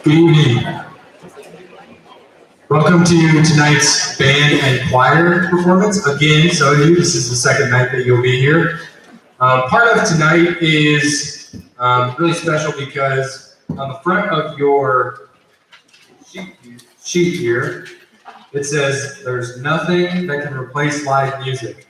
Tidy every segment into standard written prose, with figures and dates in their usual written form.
Good evening. Welcome to tonight's band and choir performance. Again, so you, this is the second night that you'll be here. Part of tonight is really special because on the front of your sheet here, it says there's nothing that can replace live music.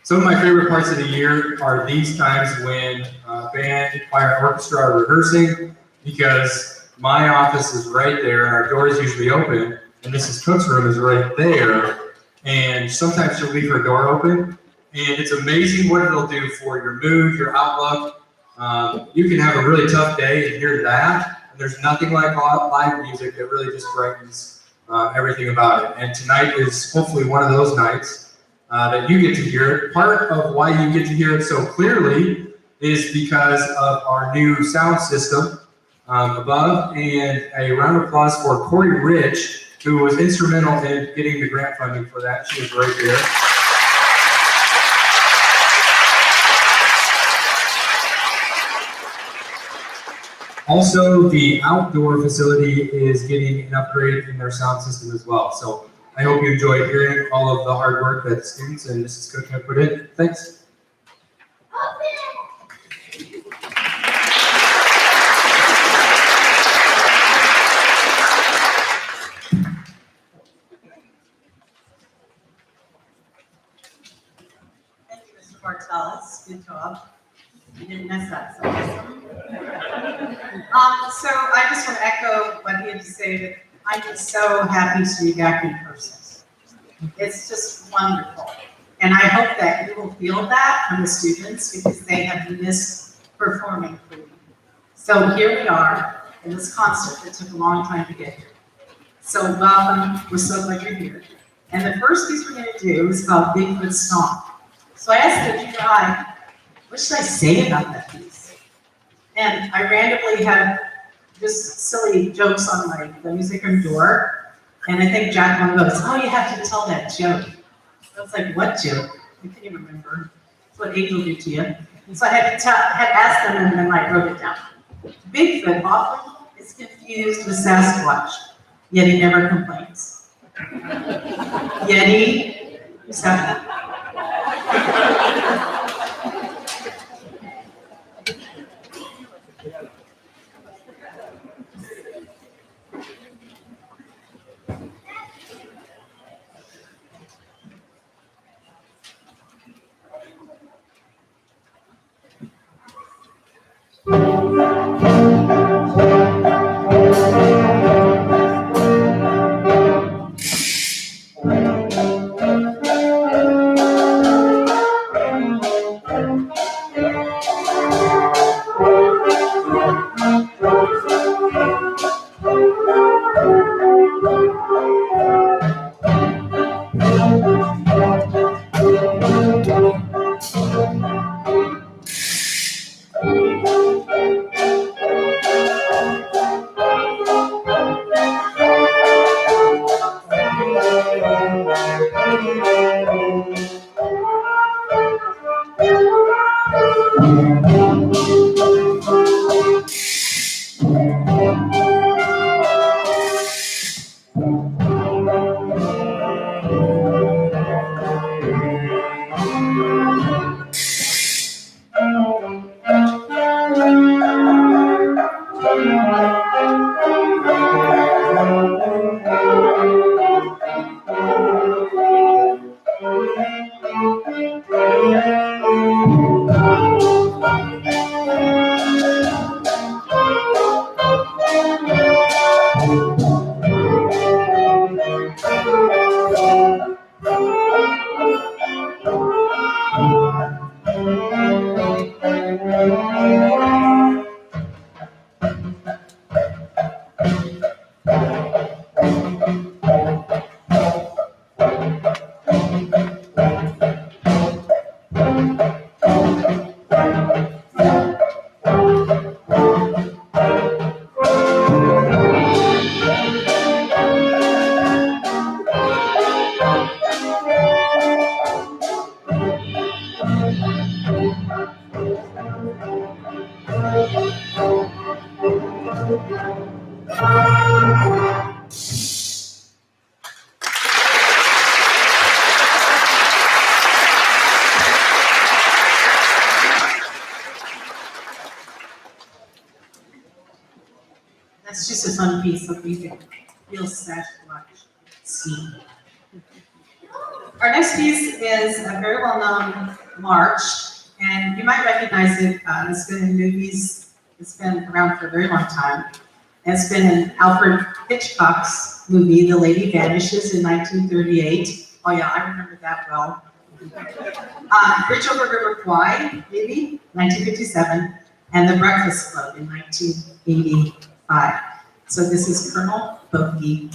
Some of my favorite parts of the year are these times when band, choir, and orchestra are rehearsing, because my office is right there, and our door is usually open, and Mrs. Cook's room is right there, and sometimes she'll leave her door open, and it's amazing what it'll do for your mood, your outlook. You can have a really tough day and hear that, and there's nothing like live music that really just brightens everything about it. And tonight is hopefully one of those nights that you get to hear it. Part of why you get to hear it so clearly is because of our new sound system above, and a round of applause for Corey Rich, who was instrumental in getting the grant funding for that. She was right there. Also, the outdoor facility is getting an upgrade in their sound system as well. So I hope you enjoyed hearing all of the hard work that the students and Mrs. Cook have put in. Thanks. Thank you, Mr. Bartels. Good job. You didn't mess that, so awesome. So I just want to echo what he had to say, that I'm just so happy to be back in person. It's just wonderful. And I hope that you will feel that from the students, because they have missed performing for you. So here we are in this concert that took a long time to get here. So welcome, we're so glad you're here. And the first piece we're going to do is called Bigfoot Stomp. So I asked the junior high, what should I say about that piece? And I randomly had just silly jokes on the music room door. And I think Jacqueline goes, oh, you have to tell that joke. I was like, what joke? I can't even remember. It's what Age will do to you. And so I had asked them, and then I wrote it down. Bigfoot often is confused with Sasquatch, yet he never complains. Yeti, who's that? That's just a fun piece of music. Real Sasquatch scene. Our next piece is a very well-known march, and you might recognize it. It's been in movies. It's been around for a very long time. And it's been in Alfred Hitchcock's movie, The Lady Vanishes, in 1938. Oh yeah, I remember that well. Bridge Over River Kwai, maybe, 1957, and The Breakfast Club in 1985. So this is Colonel Bogey.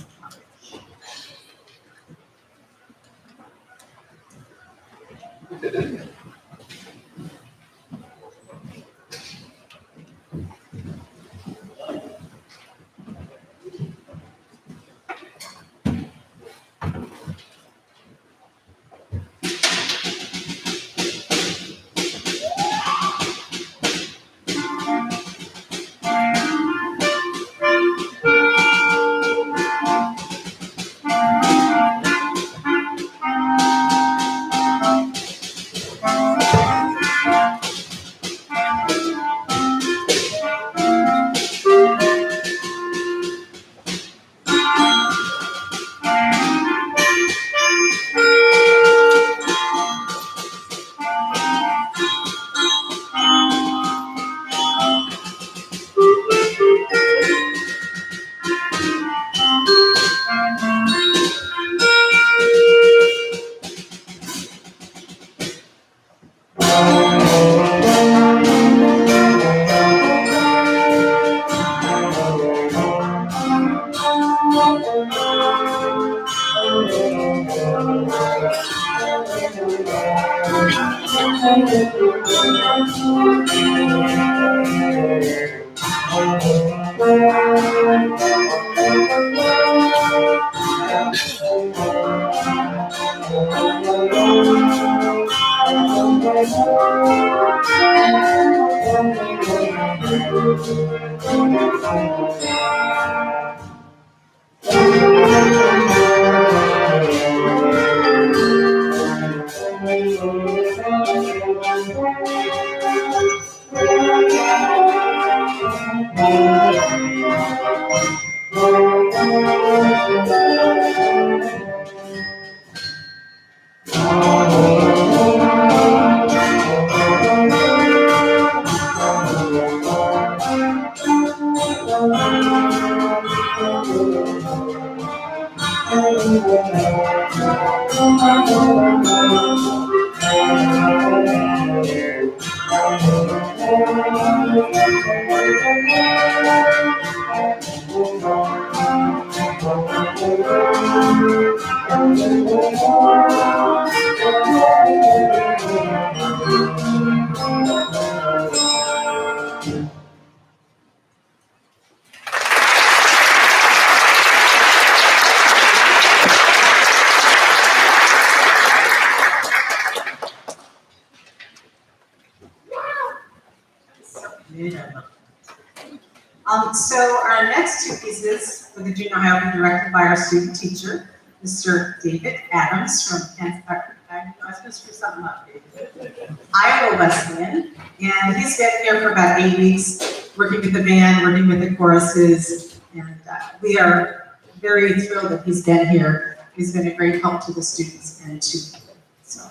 So our next two pieces for the junior high will be directed by our student teacher, Mr. David Adams from Kansas. I was going to screw something up, David. Iowa Wesleyan, and he's been here for about 8 weeks, working with the band, working with the choruses, and we are very thrilled that he's been here. He's been a great help to the students and to me. So,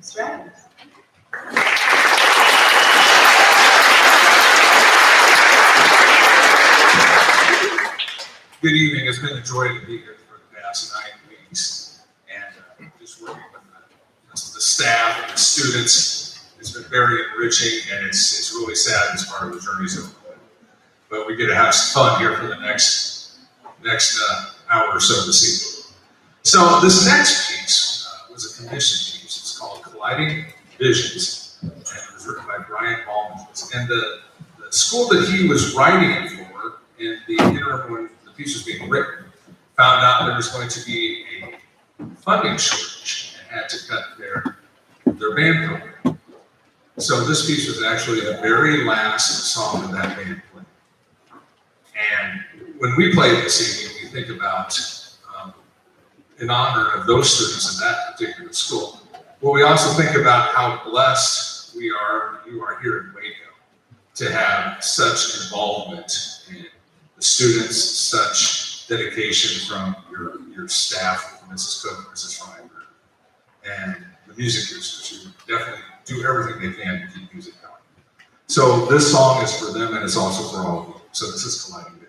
Mr. Adams. Good evening. It's been a joy to be here for the past 9 weeks, and just working with the staff and the students. It's been very enriching, and it's really sad this part of the journey's over. But we get to have some fun here for the next hour or so this evening. So this next piece was a commissioned piece. It's called Colliding Visions, and it was written by Brian Ballman. And the school that he was writing it for, in the interim when the piece was being written, found out there was going to be a funding shortage and had to cut their band program. So this piece was actually the very last song of that band played. And when we play this evening, we think about in honor of those students in that particular school. Well, we also think about how blessed we are, you are here in Waco, to have such involvement in the students, such dedication from your staff, Mrs. Cook, Mrs. Reimer, and the music users who definitely do everything they can to keep music going. So this song is for them, and it's also for all of you. So this is Colliding Visions.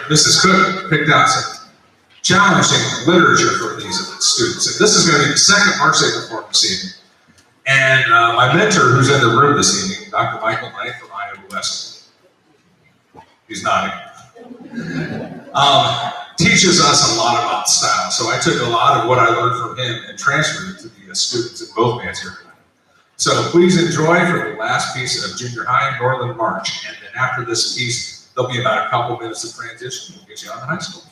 Mrs. Cook picked out some challenging literature for these students. And this is going to be the second March Day performance this evening. And my mentor, who's in the room this evening, Dr. Michael Knight from Iowa West, he's nodding, teaches us a lot about style. So I took a lot of what I learned from him and transferred it to the students in both bands here tonight. So please enjoy for the last piece of Junior High, Northern March. And then after this piece, there'll be about a couple minutes of transition. We'll get you on to high school.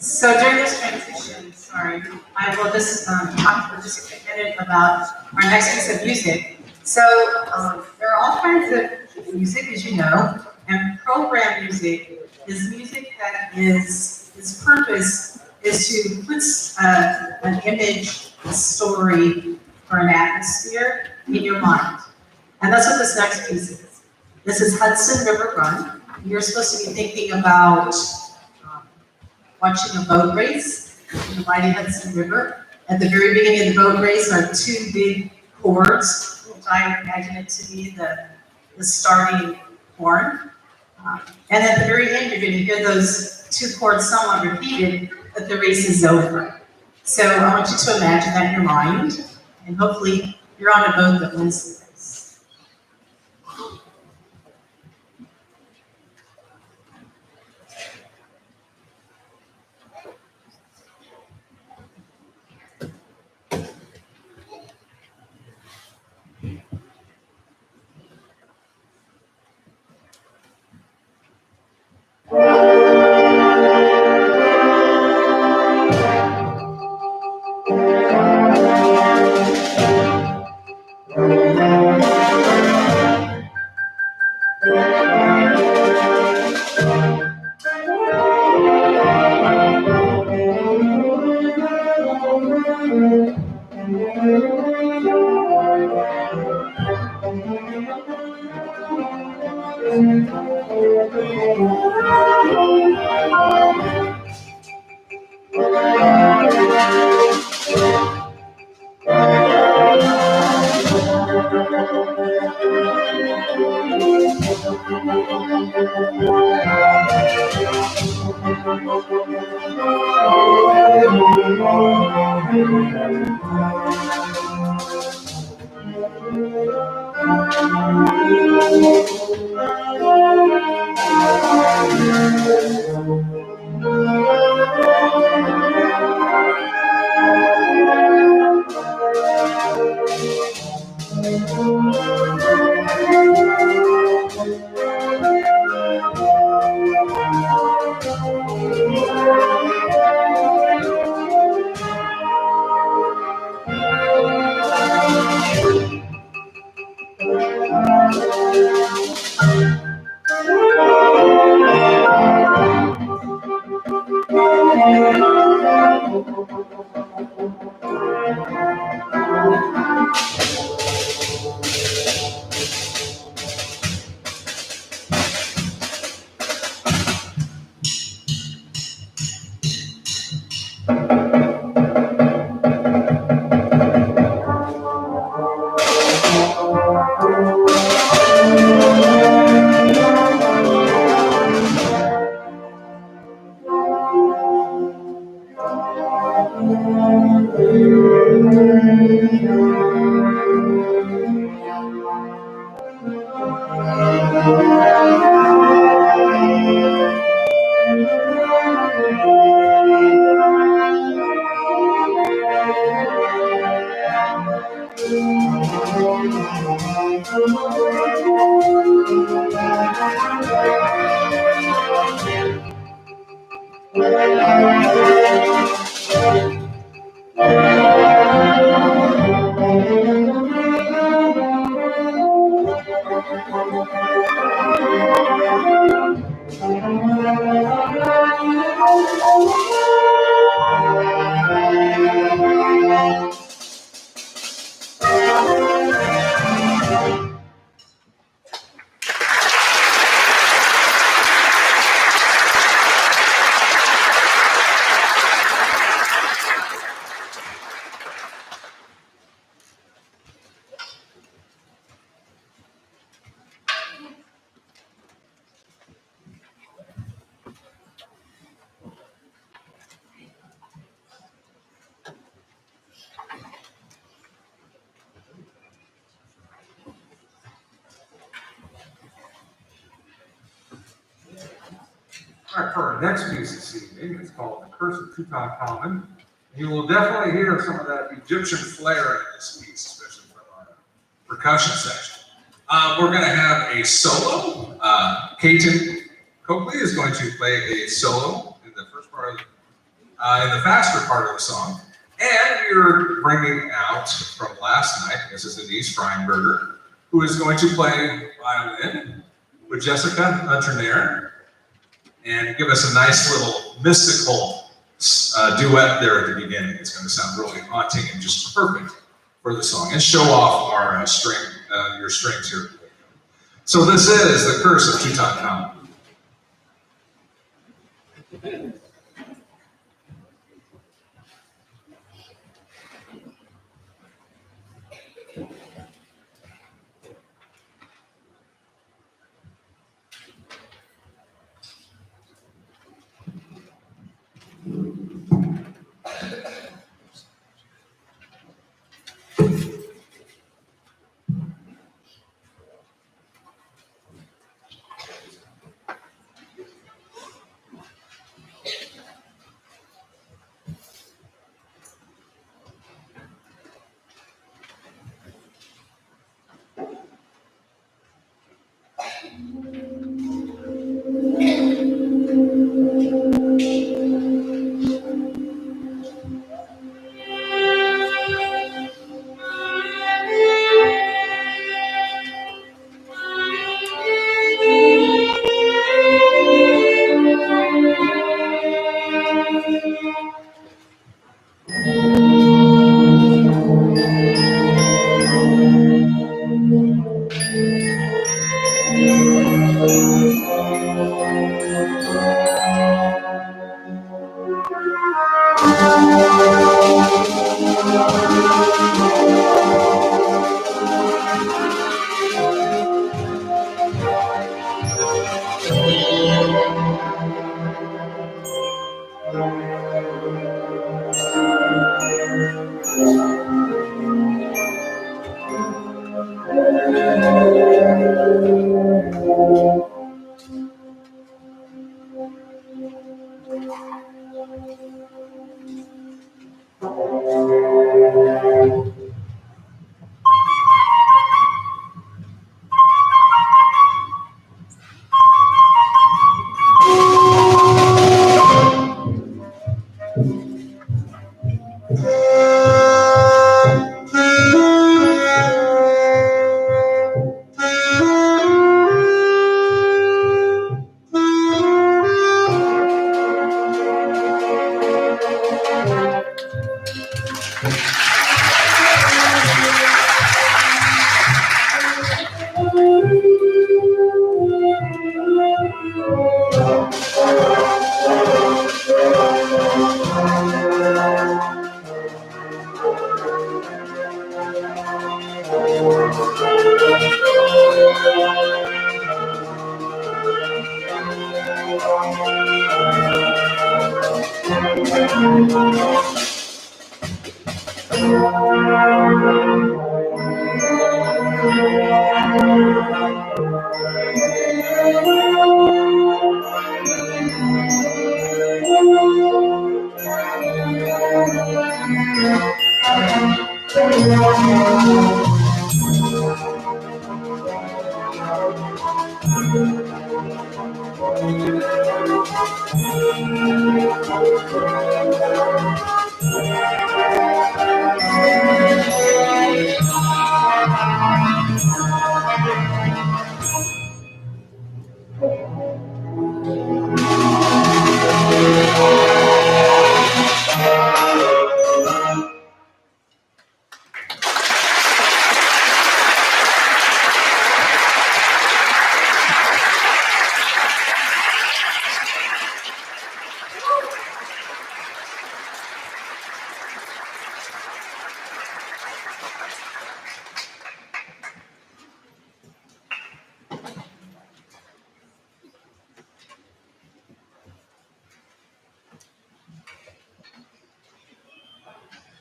So during this transition, sorry, I will just talk for just a minute about our next piece of music. So there are all kinds of music, as you know, and program music is music that its purpose is to put an image, a story, or an atmosphere in your mind. And that's what this next piece is. This is Hudson River Run. You're supposed to be thinking about watching a boat race in the mighty Hudson River. At the very beginning of the boat race are two big chords, which I imagine it to be the starting horn. And at the very end, you're going to hear those two chords somewhat repeated, but the race is over. So I want you to imagine that in your mind, and hopefully you're on a boat that wins the race. All right, for our next piece this evening, it's called The Curse of Tutankhamun. You will definitely hear some of that Egyptian flair in this piece, especially from our percussion section. We're going to have a solo. Caton Coakley is going to play a solo in the first part of in the faster part of the song. And we're bringing out from last night, this is Denise Freinberger, who is going to play violin with Jessica Unternair and give us a nice little mystical duet there at the beginning. It's going to sound really haunting and just perfect for the song and show off our your strings here. So this is The Curse of Tutankhamun.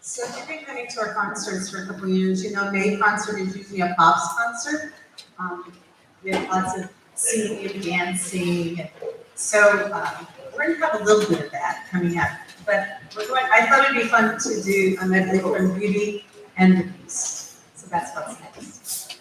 So if you've been coming to our concerts for a couple of years, you know May concert is usually a pops concert. We have lots of singing and dancing. So we're gonna have a little bit of that coming up. But I thought it'd be fun to do a medley from Beauty and the Beast. So that's what's next.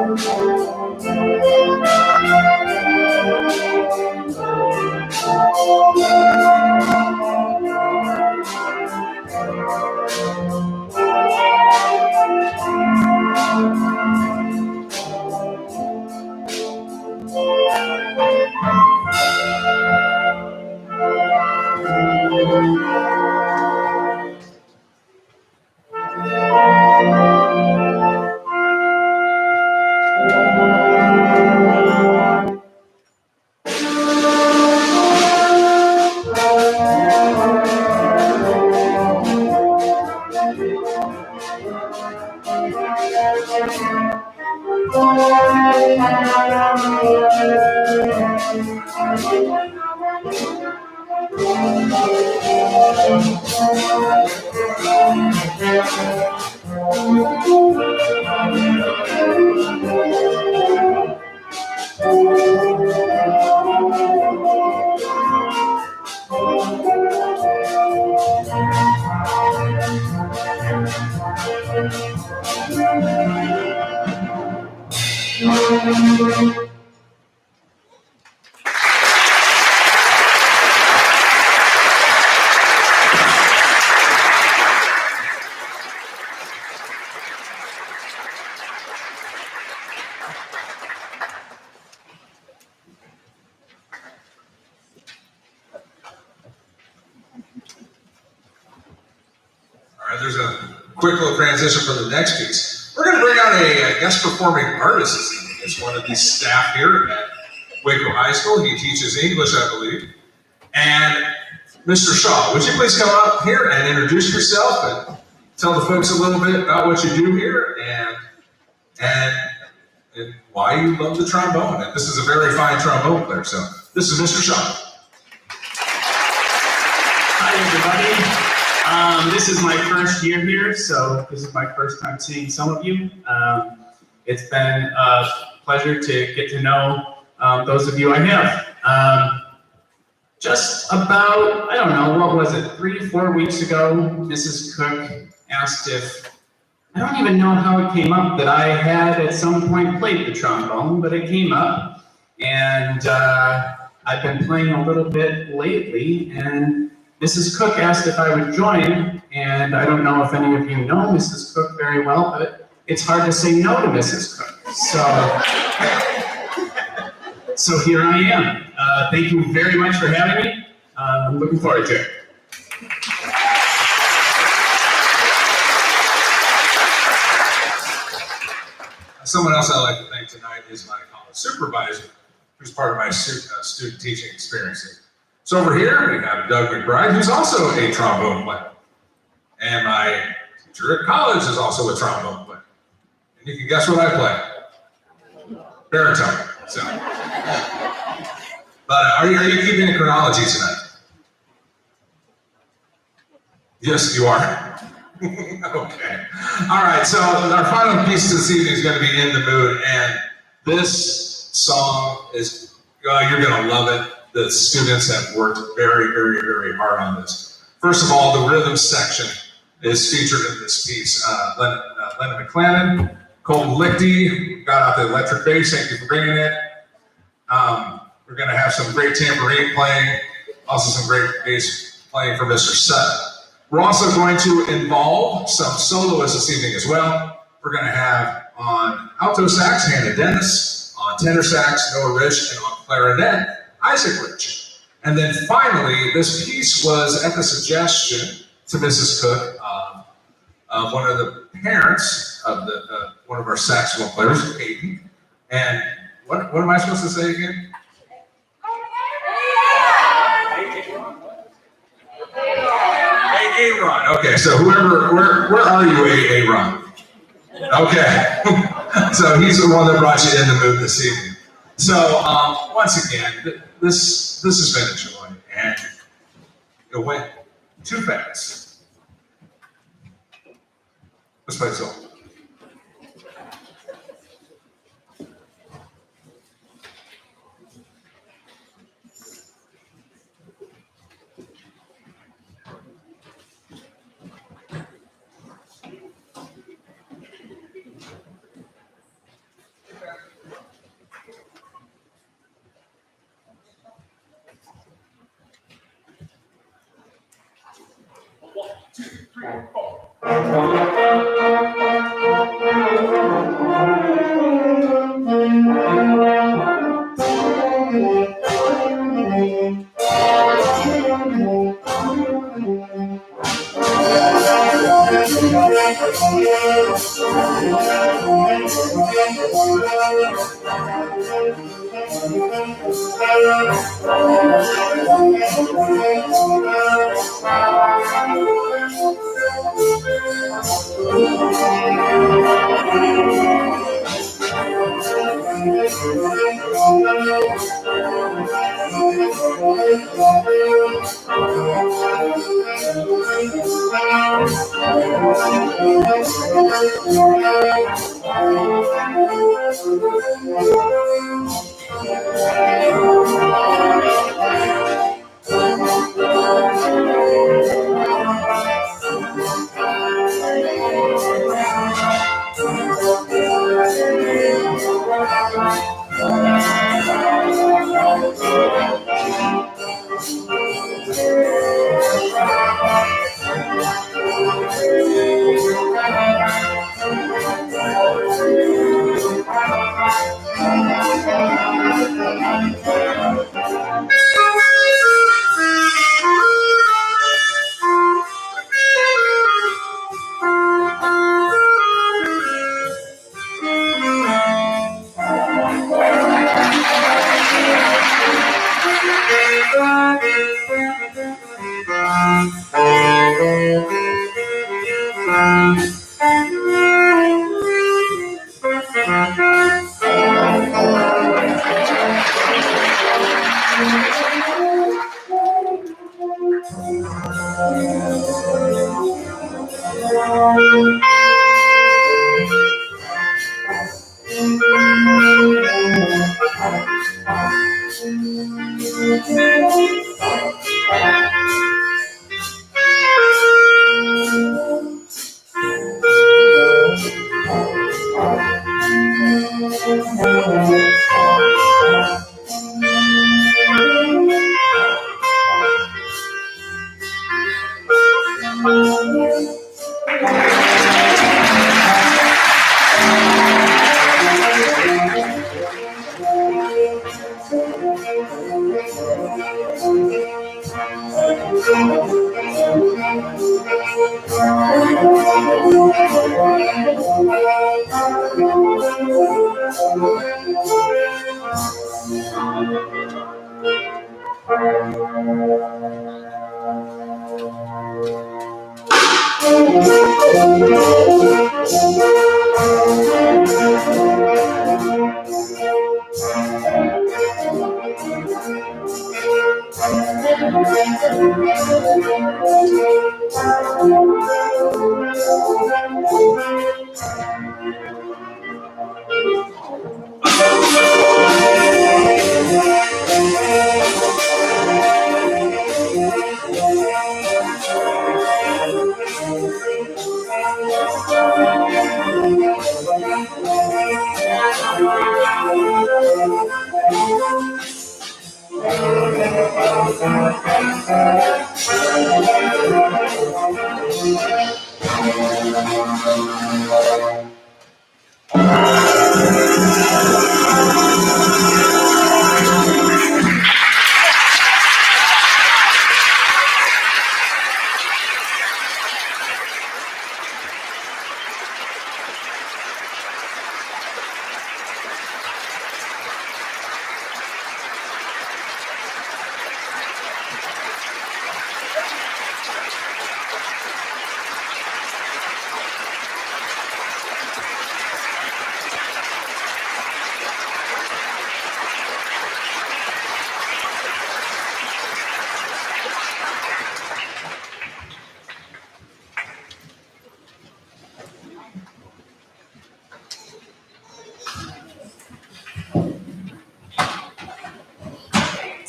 All right, there's a quick little transition for the next piece. We're going to bring out a guest performing artist this evening. It's one of the staff here at Waco High School. He teaches English, I believe. And Mr. Shaw, would you please come up here and introduce yourself and tell the folks a little bit about what you do here and why you love the trombone. And this is a very fine trombone player, so this is Mr. Shaw. Hi, everybody. This is my first year here, so this is my first time seeing some of you. It's been a pleasure to get to know those of you I have. Just about, I don't know, what was it, 3-4 weeks ago, Mrs. Cook asked if, I don't even know how it came up that I had at some point played the trombone, but it came up, and I've been playing a little bit lately, and Mrs. Cook asked if I would join, and I don't know if any of you know Mrs. Cook very well, but it's hard to say no to Mrs. Cook. So here I am. Thank you very much for having me. I'm looking forward to it. Someone else I'd like to thank tonight is my college supervisor, who's part of my student teaching experience. So over here, we have Doug McBride, who's also a trombone player. And my teacher at college is also a trombone player. And you can guess what I play? Baritone. So, but are you keeping a chronology tonight? Yes, you are. Okay. All right. So our final piece this evening is going to be "In the Mood," and this song is you're going to love it. The students have worked very, very, very hard on this. First of all, the rhythm section is featured in this piece. Lennon McClannon, Colton Lichty got out the electric bass. Thank you for bringing it. We're going to have some great tambourine playing, also some great bass playing from Mr. Sutton. We're also going to involve some soloists this evening as well. We're going to have on alto sax, Hannah Dennis, on tenor sax, Noah Rich, and on clarinet, Isaac Rich. And then finally, this piece was at the suggestion to Mrs. Cook of one of the parents of one of our saxophone players, Aiden. And what am I supposed to say again? Aaron. Okay, so where are you, Aaron? Okay, so he's the one that brought you in the mood this evening. So once again, this has been a joy, and it went too fast. Let's play this all.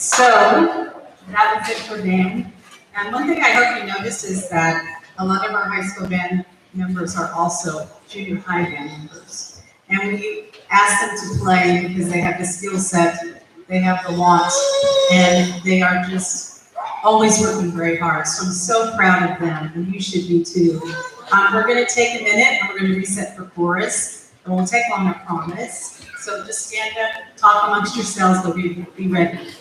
So that was it for band. And one thing I hope you noticed is that a lot of our high school band members are also junior high band members. And we ask them to play because they have the skill set, they have the launch, and they are just always working very hard. So I'm so proud of them, and you should be too. We're going to take a minute, and we're going to reset for chorus. It won't take long, I promise. So just stand up, talk amongst yourselves, but be ready.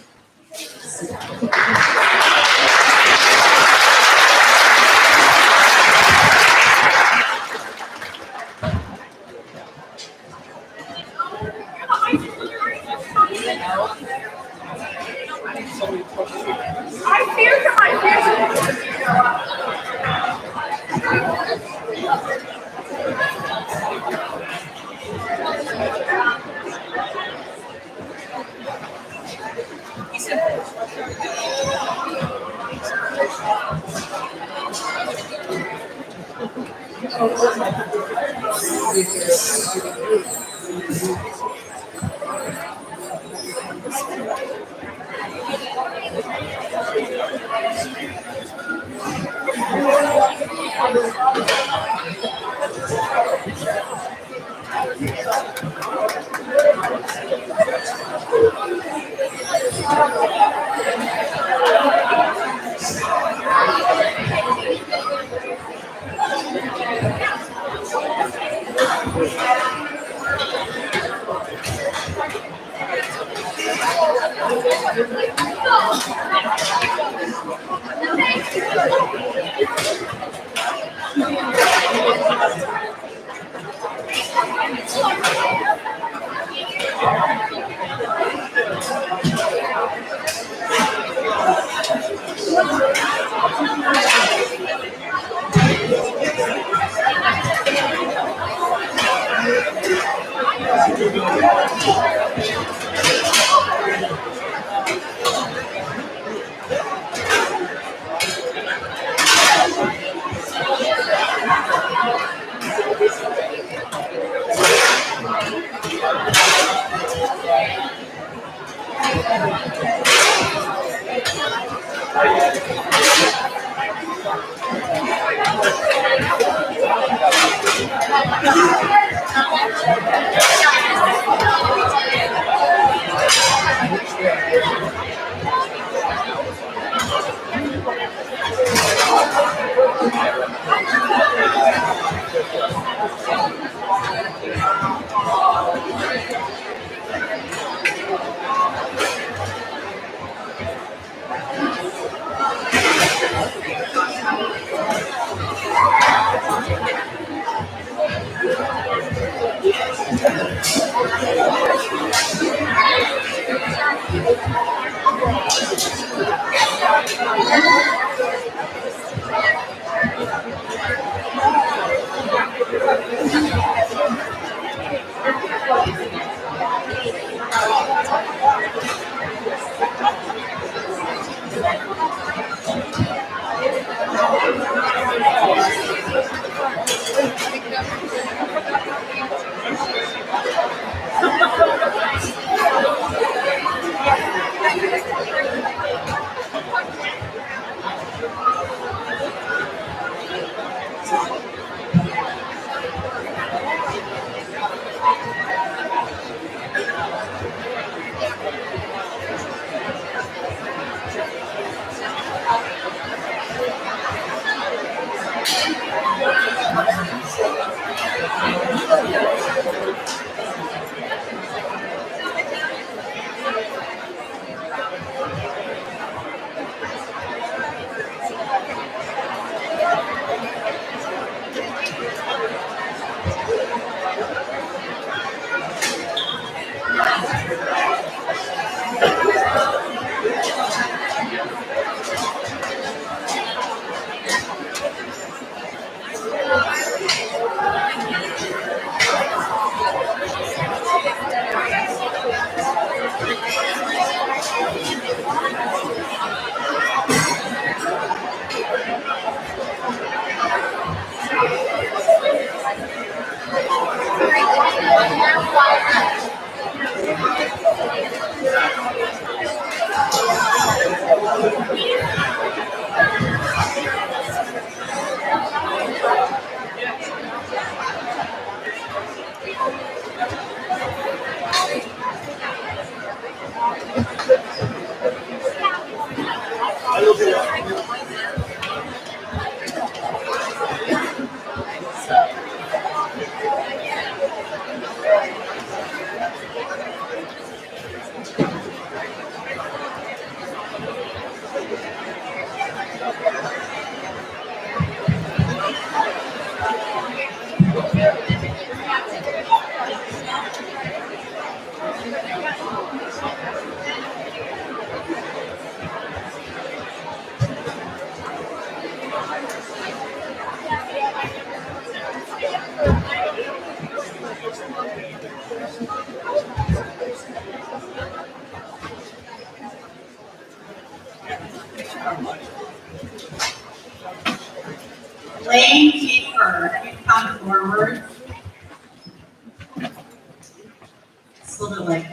It's a little bit like,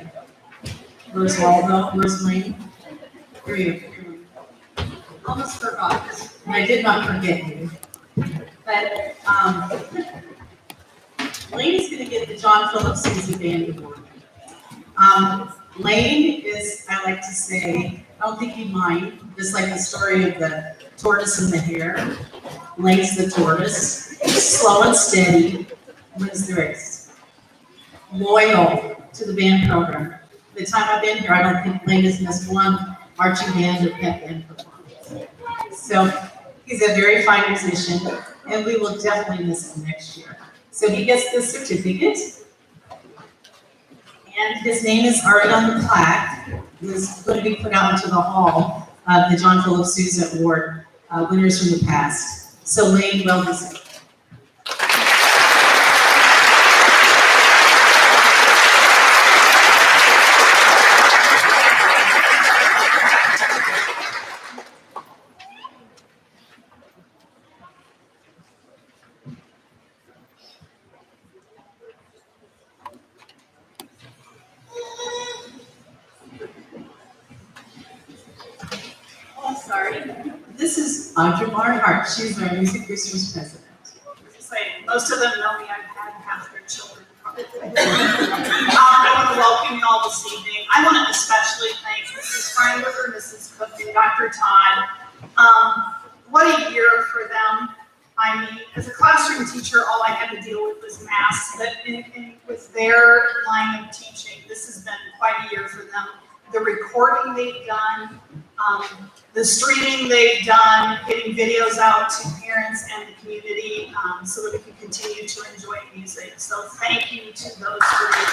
where's Waldo, where's Lane? Here you go. Almost forgot, and I did not forget you. But, Lane is gonna get the John Phillips Sousa Band Award. Lane is, I like to say, I don't think he'd mind, just like the story of the tortoise and the hare. Lane's the tortoise, slow and steady, wins the race. Loyal to the band program. The time I've been here, I don't think Lane has missed one marching band or pep band performance. So he's a very fine musician, and we will definitely miss him next year. So he gets this certificate, and his name is already on the plaque. It was going to be put out into the hall of the John Phillips Sousa Award winners from the past. So Lane, well deserved. Oh, sorry. This is Audra Barnhart. She's our Music Boosters president. Just say, most of them know me. I've had half their children. I want to welcome you all this evening. I want to especially thank Mrs. Freinberger, Mrs. Cook, and Dr. Todd. What a year for them. I mean, as a classroom teacher, all I had to deal with was masks, but with their line of teaching, this has been quite a year for them. The recording they've done, the streaming they've done, getting videos out to parents and the community so that we can continue to enjoy music. So thank you to those three.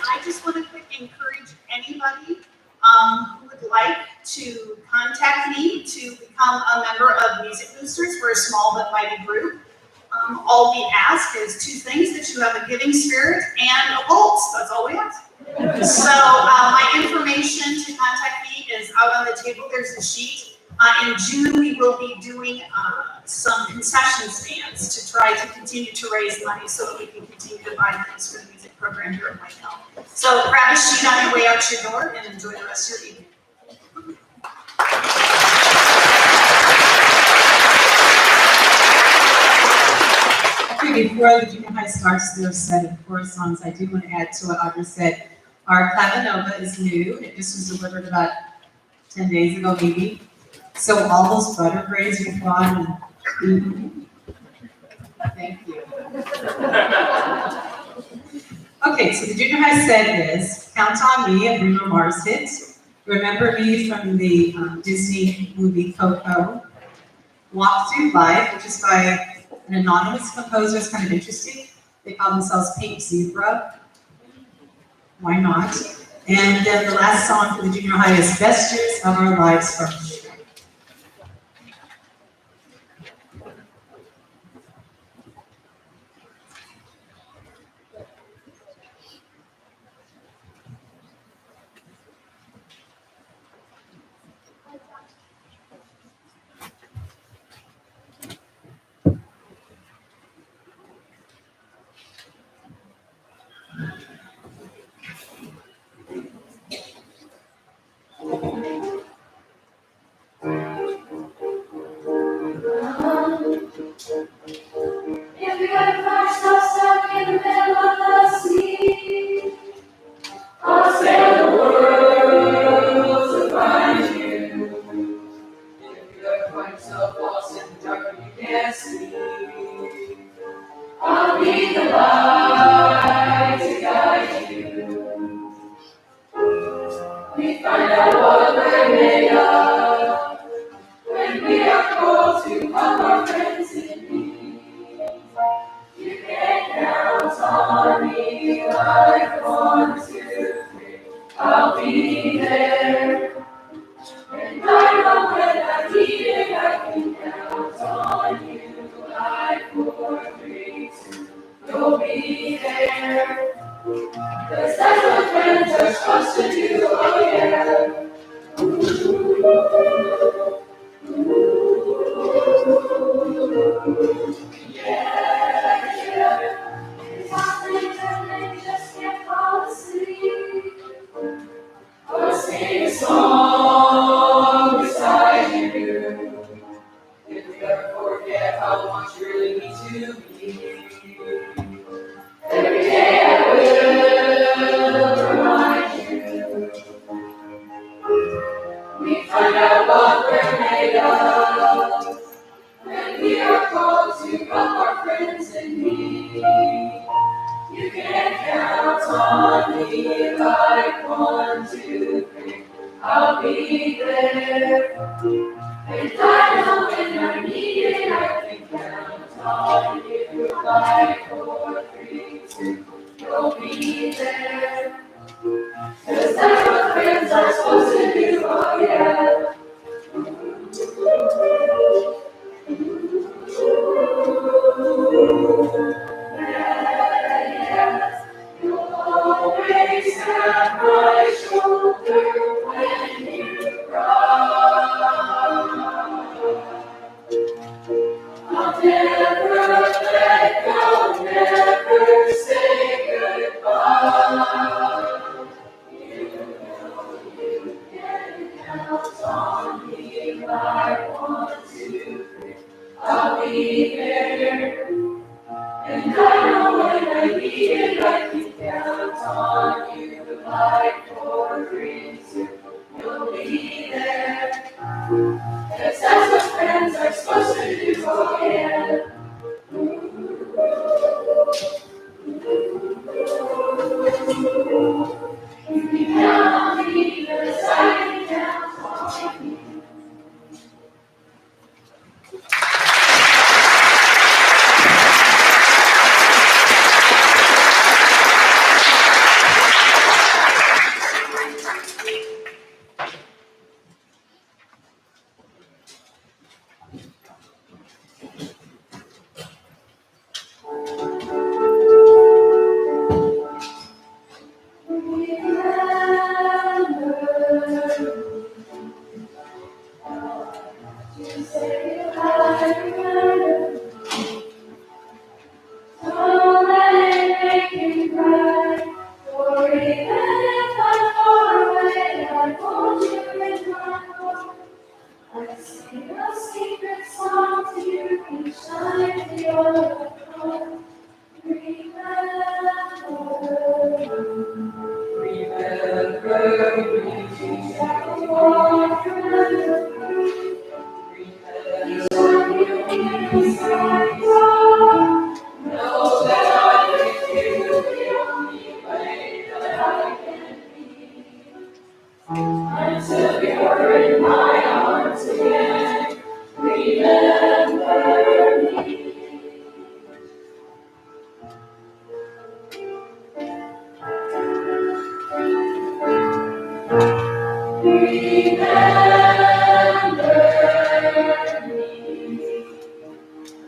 I just want to encourage anybody who would like to contact me to become a member of Music Boosters. We're a small but mighty group. All we ask is two things: that you have a giving spirit and a pulse. That's all we ask. So my information to contact me is out on the table. There's a sheet. In June, we will be doing some concession stands to try to continue to raise money so that we can continue to buy things for the music program here at Whitehall. So grab a sheet on your way out your door and enjoy the rest of your evening. Before the junior high starts their set of chorus songs, I do want to add to what Audra said. Our Clavinova is new. It just was delivered about 10 days ago, maybe. So all those butter braids you bought, thank you. Okay, so the junior high set is Count on Me, a Bruno Mars hit. Remember Me from the Disney movie Coco. Walk Through Life, which is by an anonymous composer. Is kind of interesting. They call themselves Pink Zebra. Why not? And then the last song for the junior high is Best Years of Our Lives from Shrek. If we ever find ourselves stuck in the middle of the sea, I'll sail the world to find you. If you ever find yourself lost in the dark and you can't see, I'll be the light to guide you. We find out what we're made of when we are called to help our friends in need. You can count on me like 1, 2, 3. I'll be there. And I know when I need it, I can count on you like 4, 3, 2. You'll be there. 'Cause that's what friends are supposed to do, oh yeah. Ooh, ooh, ooh, ooh. never forget how much you really mean to me. Every day I will remind you. We find out what we're made of when we are called to help our friends in need. You can count on me like 1, 2, 3. I'll be there. And I know when I need it, I can count on you like 4, 3, 2. You'll be there. 'Cause that's what friends are supposed to do, oh yeah. Yes, you'll always have my shoulder when you cry. I'll never let go, never say goodbye. You know you can count on me like 1, 2, 3. I'll be there. And I know when I need it, I can count on you like 4, 3, 2. You'll be there. 'Cause that's what friends are supposed to do, oh yeah. You can count on me, 'cause I can count on you. Don't let it make you cry, for even if I'm far away, I hold you in my heart. I sing a secret song to you each time you're gone. Remember me. I won't remember me. Each time you inside your know that I'm with you, the only way that I can be. Until you're in my arms again, remember me. Remember me.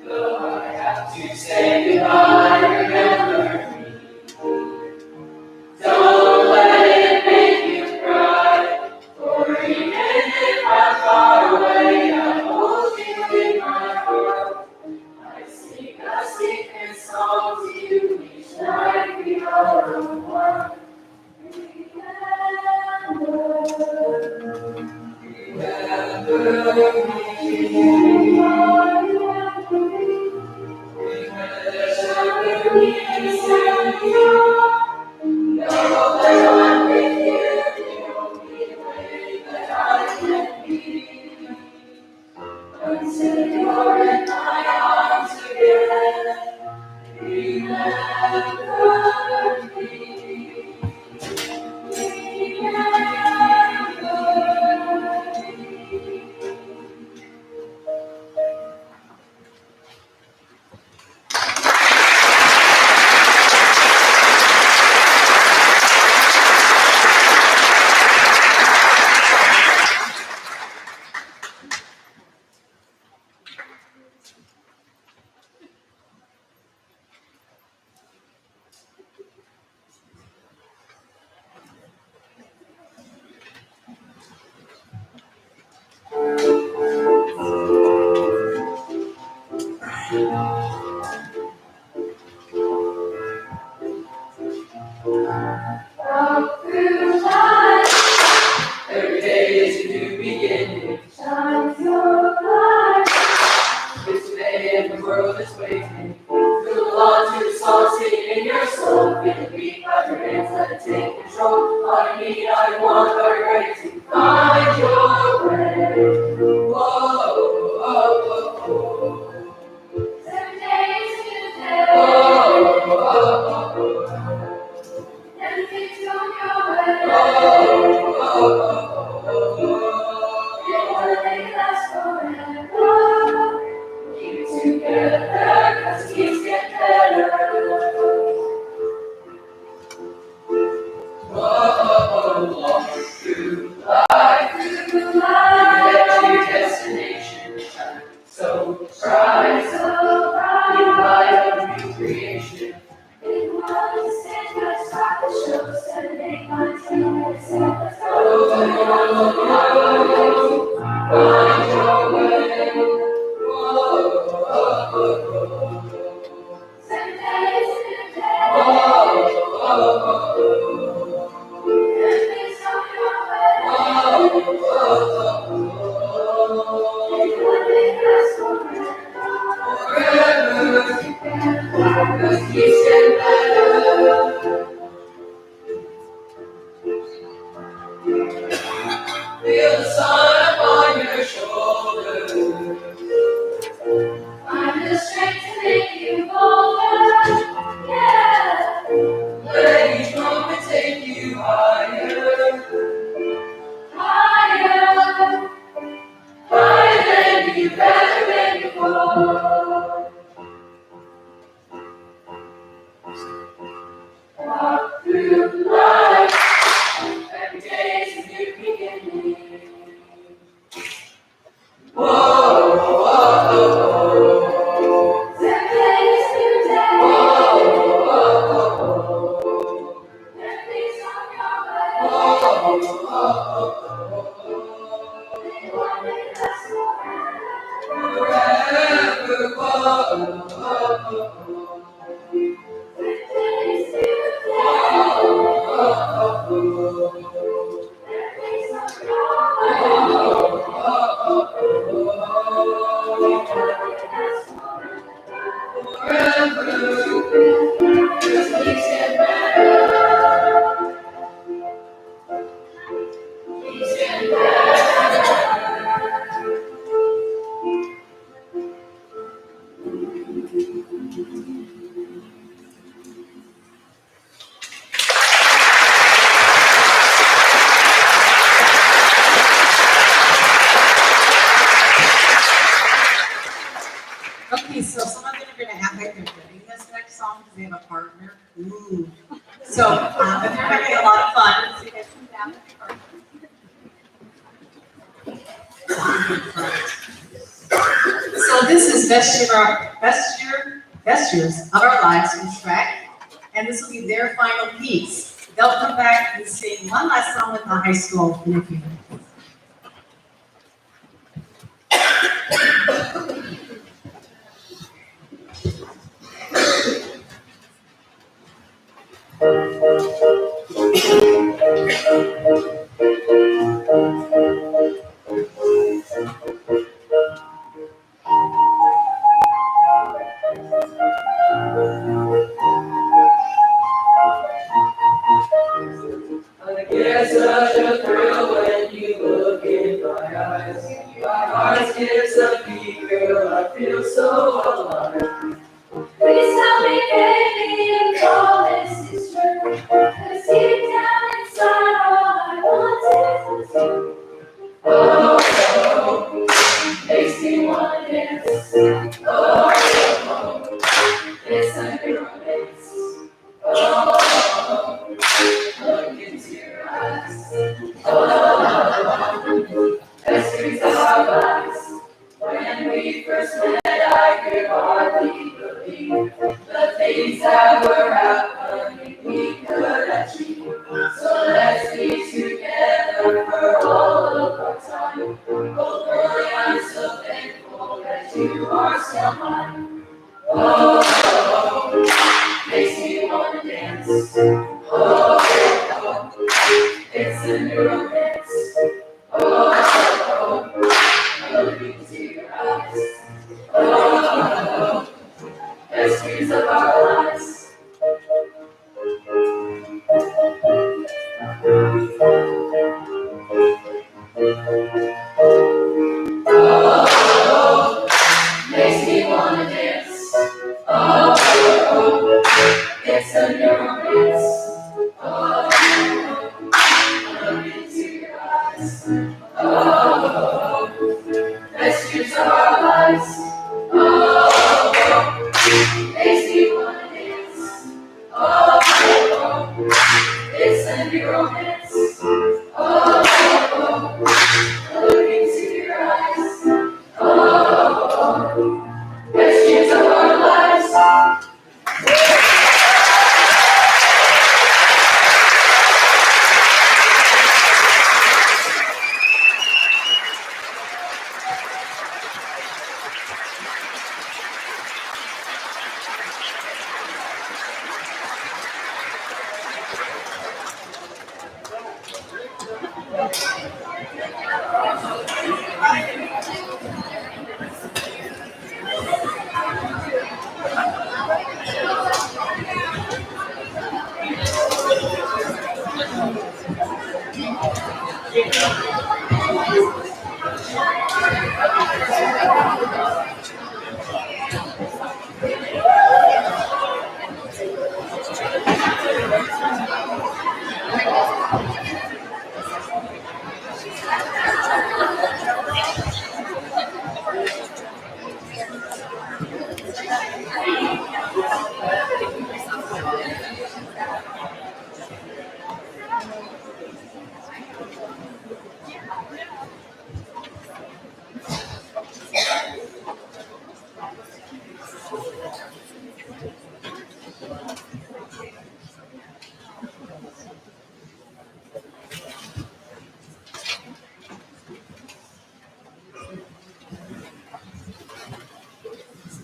Though I have to say goodbye, remember me. Don't let it make you cry, for even if I'm far away, I hold you in my heart. I sing a secret song to you each night we are one. Until you're in my arms again, remember me. world is waiting. Move on to song, singing in your soul. Feel the beat of your hands, let it take control. All I need, I want, are you ready to find your way? Whoa, oh, oh, oh. 7 days to day. Whoa, oh, oh, oh. Everything's on your way. Whoa, oh, oh, oh. You wanna make it last forever. Keep it together, 'cause it keeps getting better. Whoa, walk through life, get to your destination. So bright, you light of new creation. It was a stand by stop the show, 7, 8, 9, 10, let's go. Find your way. Whoa, 7 days in a day. Whoa, everything's on your way. You wanna make us forever. Cause it keeps getting better. Feel the sun upon your shoulders. Find the strength to make you bolder. Yeah. Let each moment take you higher. Higher. Higher than you've ever been before. Walk through life. Every day's a new beginning. Whoa, whoa, whoa. 7 days to day. Whoa, whoa, whoa. Everything's on your way. Whoa, whoa, whoa. You wanna make us forever. Whoa, whoa, whoa. 7 days to day. Whoa, whoa, whoa. Everything's on your way. Okay, so some of them are gonna act like they're getting this next song because they have a partner. Ooh. So, but they're having a lot of fun. So you guys come down with your partner. So this is Vestures of Our Lives from Shrek, and this will be their final piece. They'll come back and sing one last song with the high school in a few minutes. I get such a thrill when you look in my eyes. My heart skips a beat, girl, I feel so alive. Please tell me, baby, if all this is true. 'Cause deep down inside, all I want is you. Oh, oh, makes me wanna dance. Oh, oh, it's a new romance. Oh, oh, look into your eyes. Oh, mysteries of our lives. When we first met, I could hardly believe the things that were happening we could achieve. So let's be together for all of our time. Oh, boy, I'm so thankful that you are still mine. Oh, oh, makes me wanna dance. Oh, oh, it's a new romance. Oh, oh, look into your eyes. Oh, of our lives. Oh, oh, makes me wanna dance. Oh, oh, oh, it's a new romance. Oh, oh, oh, look into your eyes. Oh, oh, best years of our lives.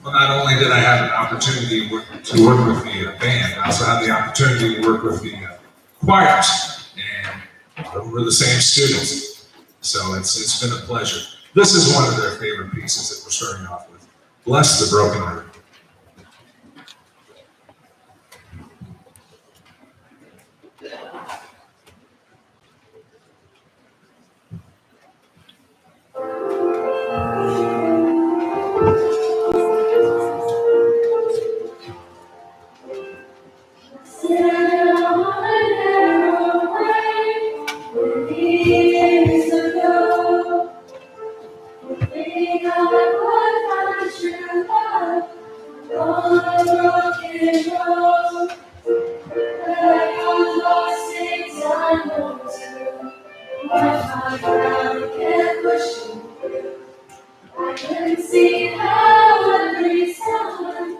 Well, not only did I have an opportunity to work with the band, I also had the opportunity to work with the choirs, and we're the same students. So it's been a pleasure. This is one of their favorite pieces that we're starting off with. Bless the Broken Heart. I can see how every time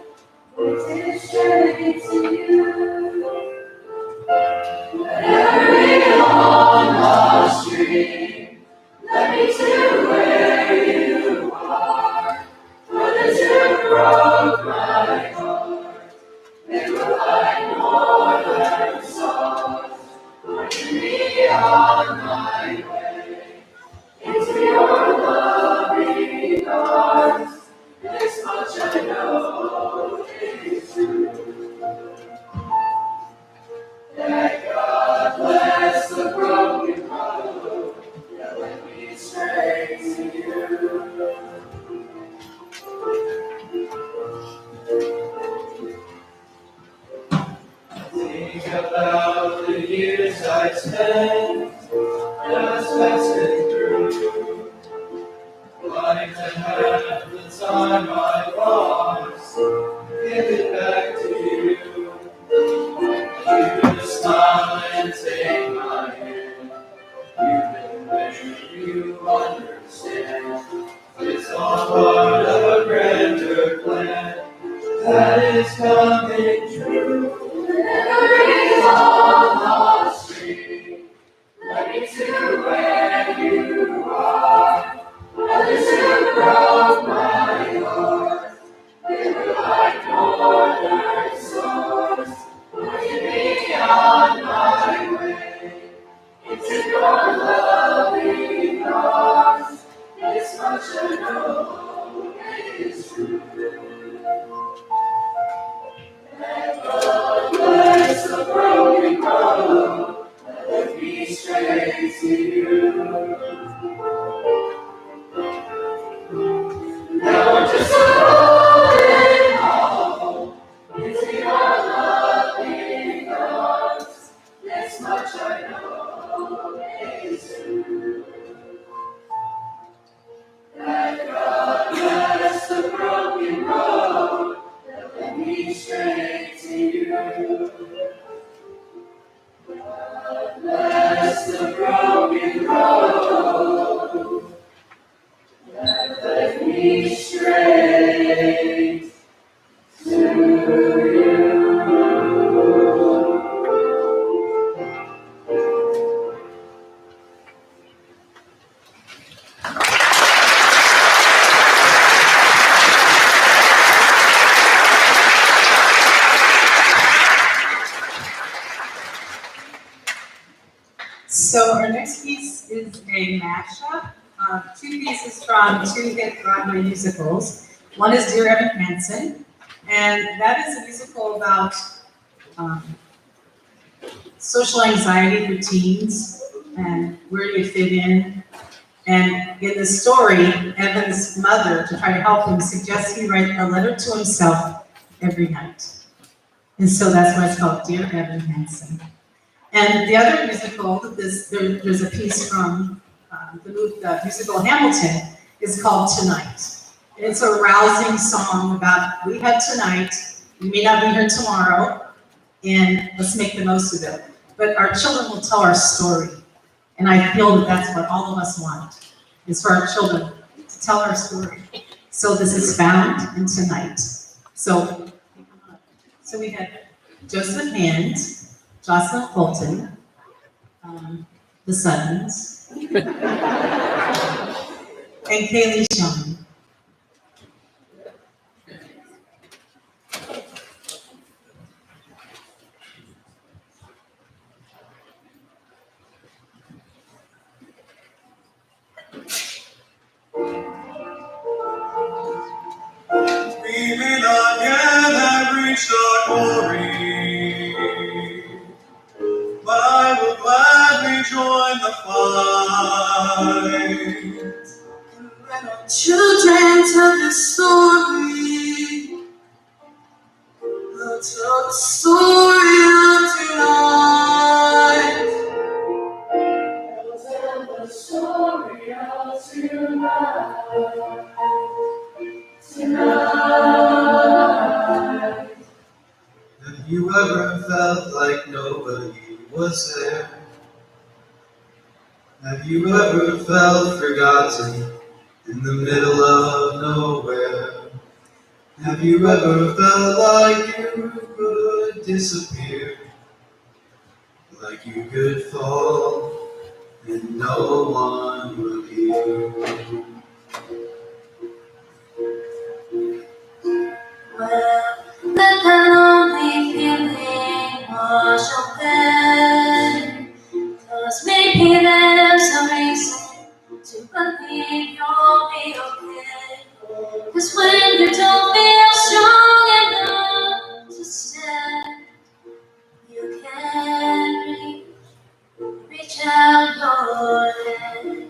it is journey to you. Every long lost dream, let me to where you are. For the two broke my heart, they were like northern stars, pointing me on my way into your loving arms. This much I know is true, that God bless the broken road that led me straight to you. Think about the years I spent just passing through. Like to have the time I lost, give it back to you. You just smile and take my hand. Even when you understand, it's all part of a grander plan that is coming true. Every long lost dream, let me to where you are. Others who broke my heart, they were like northern stars, pointing me on my way into your loving arms. This much I know is true, that straight to you. God bless the broken road that led me straight to you. So our next piece is a mashup of two pieces from two hit Broadway musicals. One is Dear Evan Hansen, and that is a musical about social anxiety for teens and where you fit in. And in the story, Evan's mother, to try to help him, suggests he write a letter to himself every night. And so that's why it's called Dear Evan Hansen. And the other musical, there's a piece from the musical Hamilton, is called Tonight. And it's a rousing song about, we had tonight, we may not be here tomorrow, and let's make the most of it. But our children will tell our story. And I feel that that's what all of us want, is for our children to tell our story. So this is found in Tonight. So we had Joseph Hand, Jocelyn Fulton, the Suttons, and Kaylee Sean. We may not yet have reached our glory, but I will gladly join the fight. And when our children tell the story, they'll tell the story of tonight. They'll tell the story of tonight. Tonight. Have you ever felt like nobody was there? Have you ever felt forgotten in the middle of nowhere? Have you ever felt like you could disappear? Like you could fall and no one would hear? Well, let that lonely feeling wash away. 'Cause maybe there's a reason to believe you'll be okay. 'Cause when you don't feel strong enough to stand, you can reach out your hand.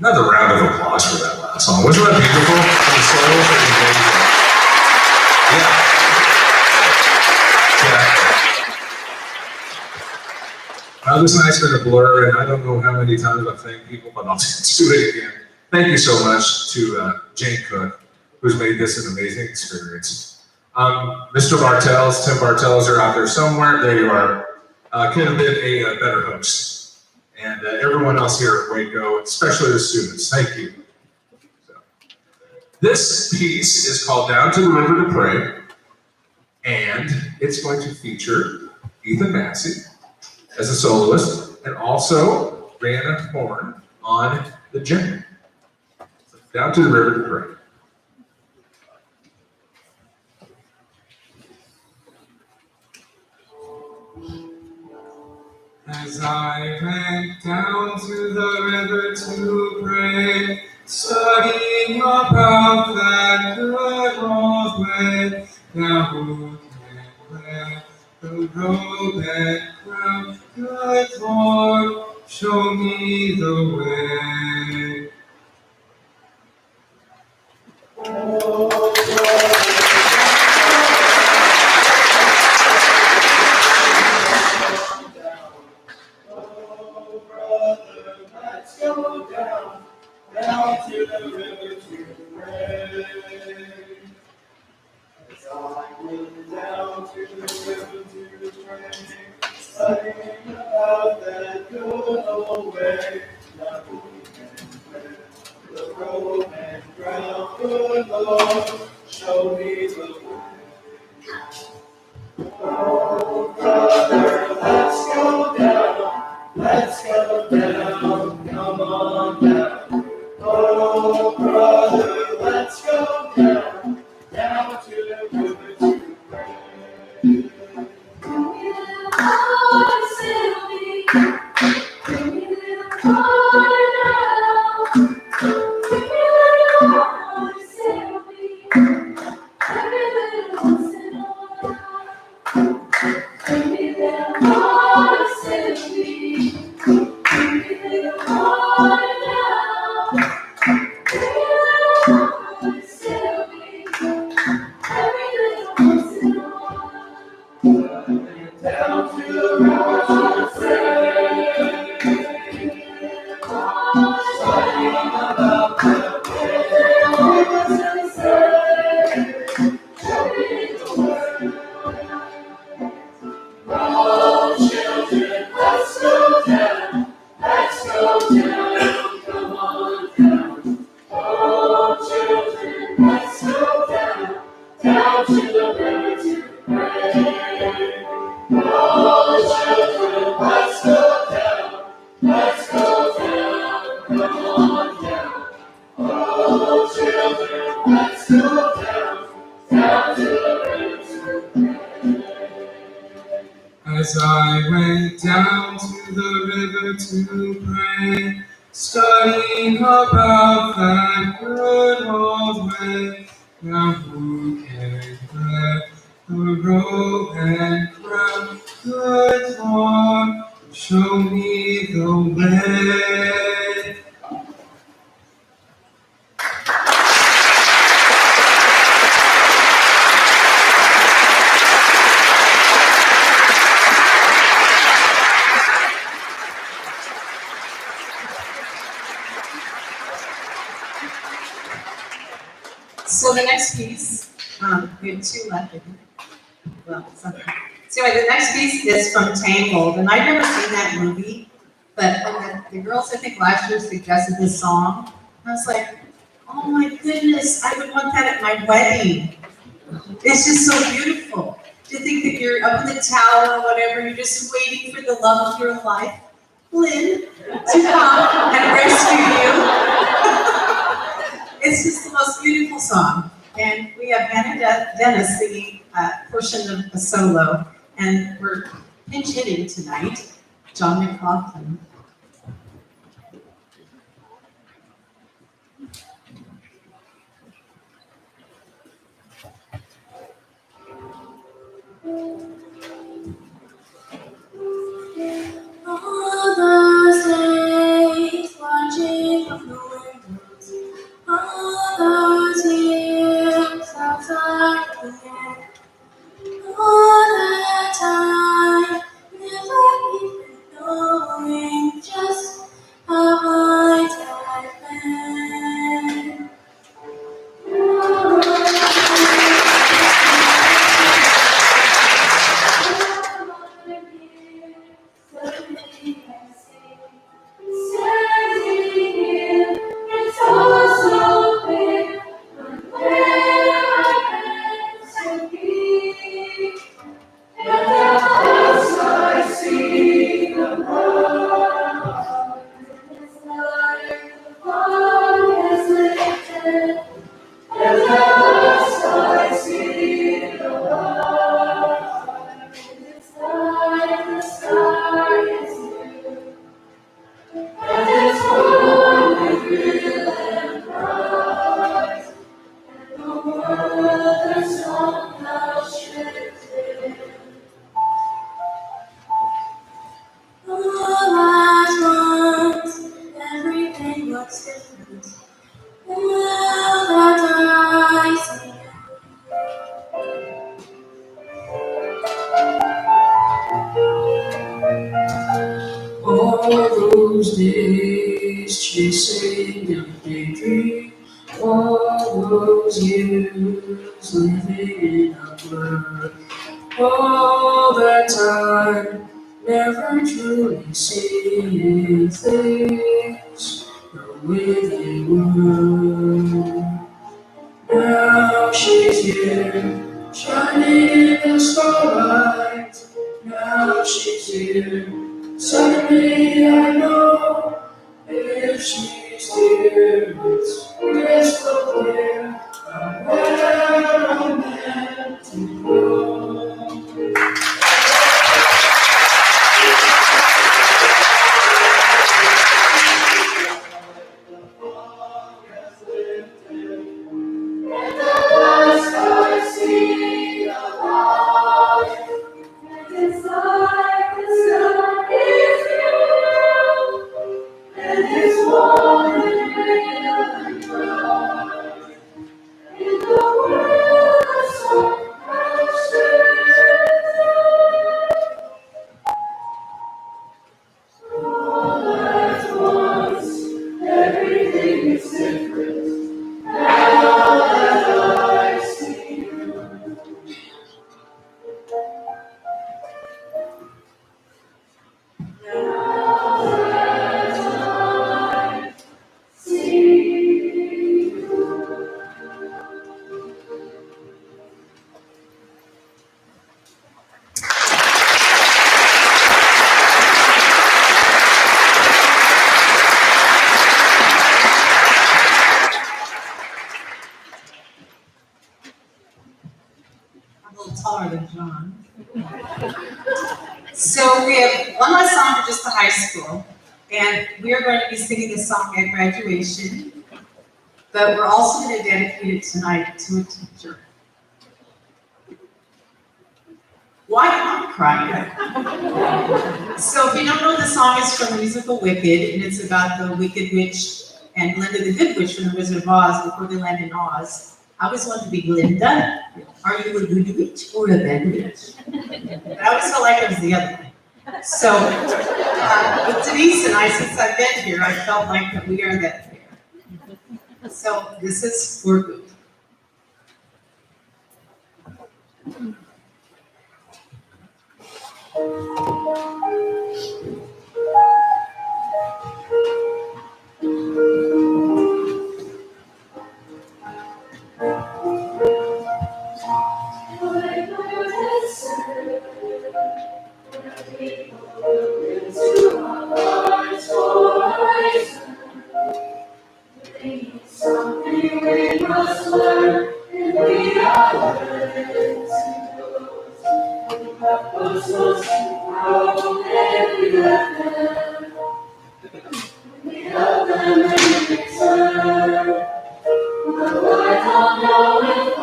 Another round of applause for that last song. Wasn't that beautiful? The solos are amazing. Yeah. Exactly. Now this night's been a blur, and I don't know how many times I've thanked people, but I'll do it again. Thank you so much to Jane Cook, who's made this an amazing experience. Mr. Bartels, Tim Bartels are out there somewhere. There you are. Could have been a better host. And everyone else here at Waco, especially the students, thank you. So, this piece is called Down to the River to Pray, and it's going to feature Ethan Massey as a soloist, and also Brianna Horn on the djembe. So, Down to the River to Pray. As I went down to the river to pray, studying about that good old way, now who can wear the robe and crown? Good Lord, show me the way. Let's go down to the river to pray. As I went down to the river to pray, studying about that good old way. Now who can wear the robe and crown? Good Lord, show me the way. Oh, brother, let's go down. Let's go down, come on down. Oh, brother, let's go down to the river to pray. Come here, little boy, Sylvie. Come here, little boy, now. Come here, little boy, Sylvie. Every little once in a while. Come here, little boy, Sylvie. Come here, little boy, now. Come here, little boy, Sylvie. Every little once in a while. Down to the river to pray. Studying about the oh, children, let's go down. Let's go down. Come on down. Oh, children, let's go down to the river to pray. Oh, children, let's go down. Let's go down. Come on down. Oh, children, let's go down to the river to pray. As I went down to the river to pray, studying about that good old way, now who can wear the robe and crown? Good Lord, show me the way. So the next piece, we have two left, I think. Well, something. So anyway, the next piece is from Tangled, and I've never seen that movie, but when the girls, I think last year suggested this song, I was like, oh my goodness, I would want that at my wedding. It's just so beautiful. To think that you're up in the tower or whatever, you're just waiting for the love of your life, Lynn, to come and rescue you. It's just the most beautiful song. And we have Hannah Dennis singing a portion of a solo, and we're pinch hitting tonight, John McLaughlin. All those days watching from the All those days chasing empty dreams, all those years living in a blur, all that time never truly seeing things the way they were. Now she's here, shining in the starlight. Now she's here, suddenly I know if she's here, it's crystal clear. I'm where I'm meant to go. And the last I see alive, and it's like the sun is new, and it's warm and real and bright. In the world of so much all at once, everything is different. Now that I see you. I'm a little taller than John. So we have one last song for just the high school, and we are going to be singing this song at graduation, but we're also going to dedicate it tonight to a teacher. Why am I crying? So if you don't know, the song is from the musical Wicked, and it's about the Wicked Witch and Glinda the Good Witch from the Wizard of Oz before they land in Oz. I always wanted to be Glinda. Are you a good witch or a bad witch? But I always felt like I was the other one. So with Denise and I, since I've been here, I felt like that we are that pair. So this is for good. Something we must learn, and we are learning to help us grow, and we let them. We help them in return. The Lord don't know if I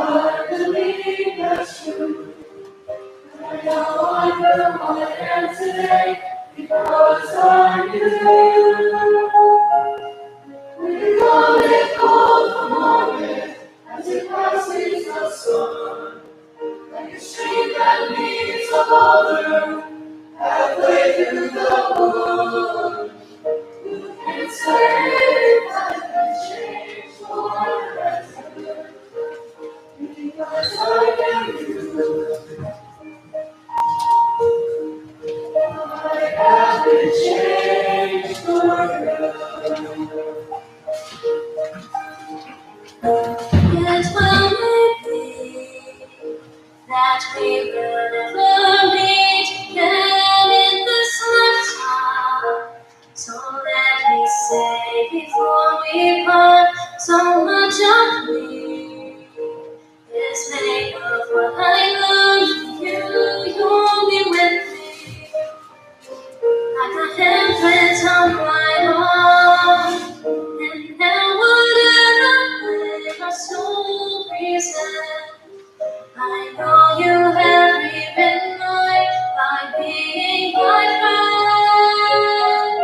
believe that's true. I know I'm what I am today because I knew. We call it gold moment as it passes the sun, like a stream that meets a boulder halfway through the wood. Who can say that can change for better? Because I am you. I have been changed for good. It will be that we will never meet again in this lifetime. So let me say before we part, so much of me is made of what I learned from you. You'll be with me, like a handprint on my arm. And now whatever way my soul presents, I know you have even mine by being my friend.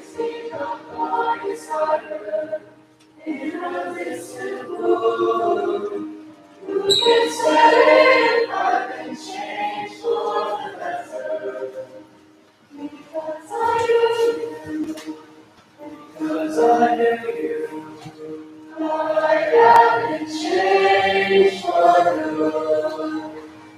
See the I knew you. I haven't changed for good.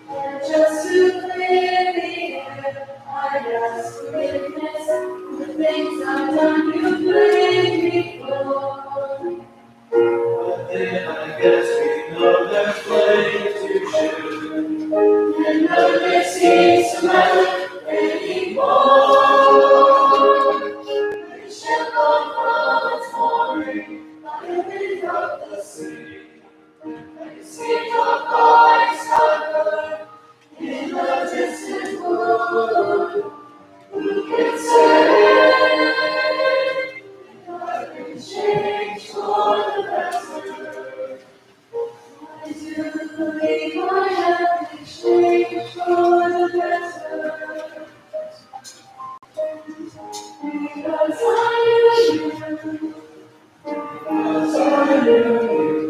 And just to clear the air, I ask forgiveness for the things I've done you blamed me for. But then I guess we know there's plenty to share. And no there seems to matter anymore. The ship gone from its mooring, like a wind of the sea. Like a sea of ice covered in the distant wood. Who can say I've been changed for the better? I do believe I have been changed for the better. Because I knew you. Because I knew you.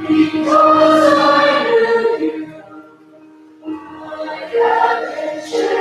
Because I knew you. I have been changed.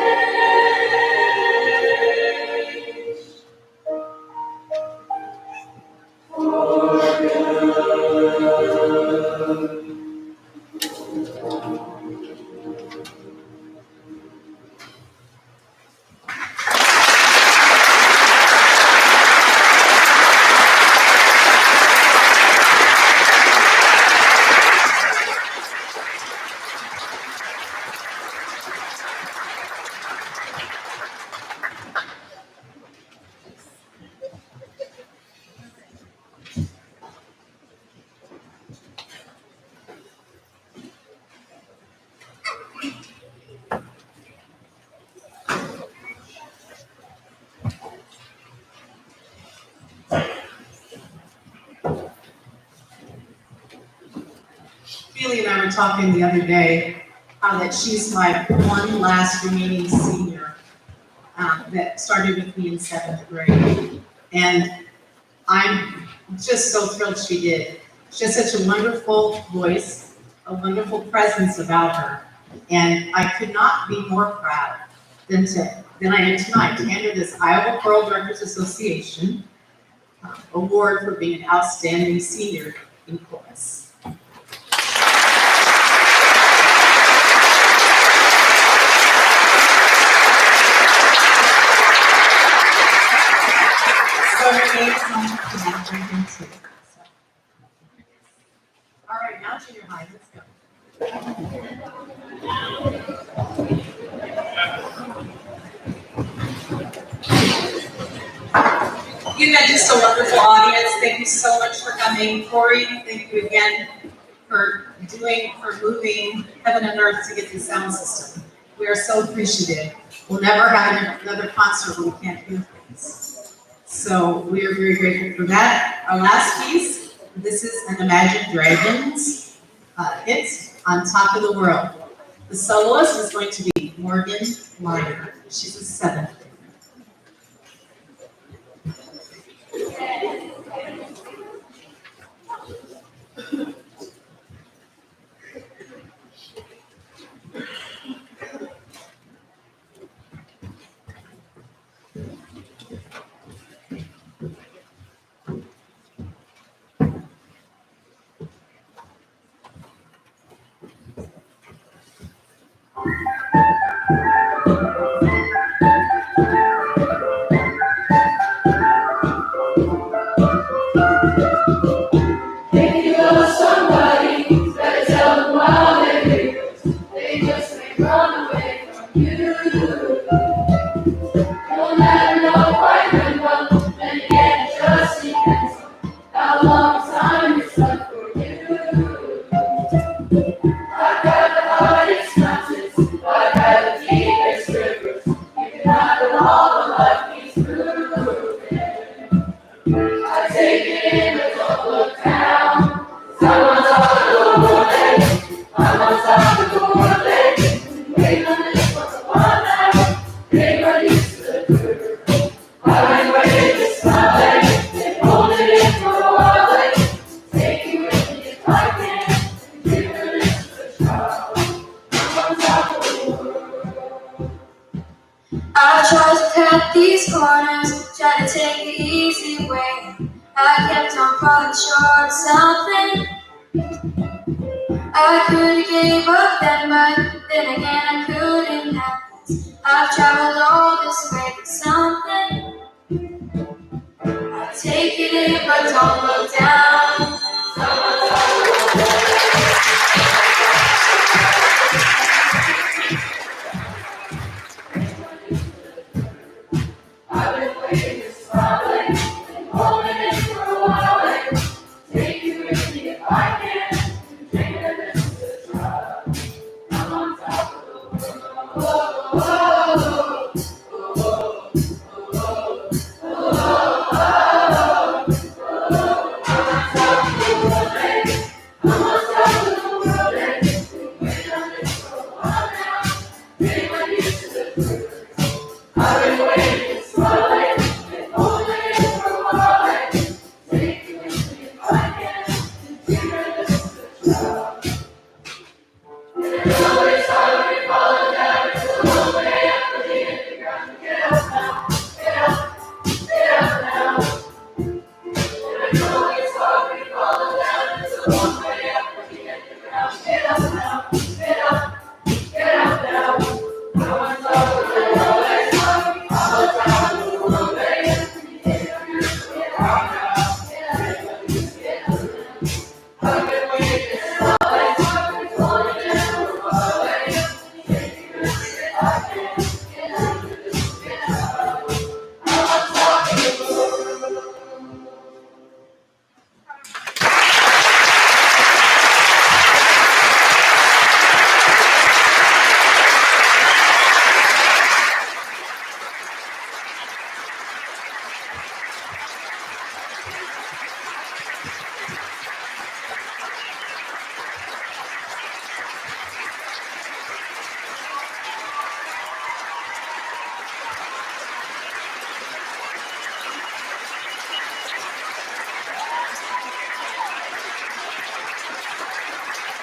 Feely and I were talking the other day, that she's my one last remaining senior, that started with me in 7th grade. And I'm just so thrilled she did. She has such a wonderful voice, a wonderful presence about her. And I could not be more proud than I am tonight to hand her this Iowa Choral Directors Association award for being an outstanding senior in chorus. So her name is on the back right here too. So. All right, now junior high, let's go. You've been just a wonderful audience. Thank you so much for coming. Corey, thank you again for moving heaven and earth to get the sound system. We are so appreciative. We'll never have another concert where we can't hear things. So we are very grateful for that. Our last piece, this is an Imagine Dragons hit, On Top of the World. The soloist is going to be Morgan Lyon. She's a 7th grader. If you love somebody, better tell them while they're here. They just may run away from you. You'll never know quite when one, then again it just depends on how long time is left for you. I've got the hardest mountains, I've got the deepest rivers. You can have it all, but life keeps moving. I take it in, but don't look down. I'm on top of the world, I'm on top of the world. Wait on this for a while now. They run used to the curve. I've been waiting this time. Been holding it for a while. Take you with me if I can. Give this a try. I'm on top of the world. I tried to cut these corners. runners try to take the easy way. I kept on falling short of something. I could've gave up then, but then again I couldn't have. I've traveled all this way for something. I take it in, but don't look down. I've been waiting to smiling, holding it for a while. Take you with me if I can. Take it and this is a try. I'm on top of the world. I've been waiting, smiling, and holding it for a while. Take you with me if I can. Take it and this is a try. It's always hard when you fall down. It's a long way up to the end of the ground. Get up now, get up now. It's always hard when you fall down. It's a long way up to the end of the ground. Get up now, get up now. No one's over the world. I'm on top of the world, baby. Get up now, get up now. I've been waiting, smiling, holding it for a while. Take you with me if I can. Get up, get up. I'm on top of the world.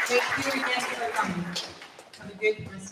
Thank you again for coming. Have a good rest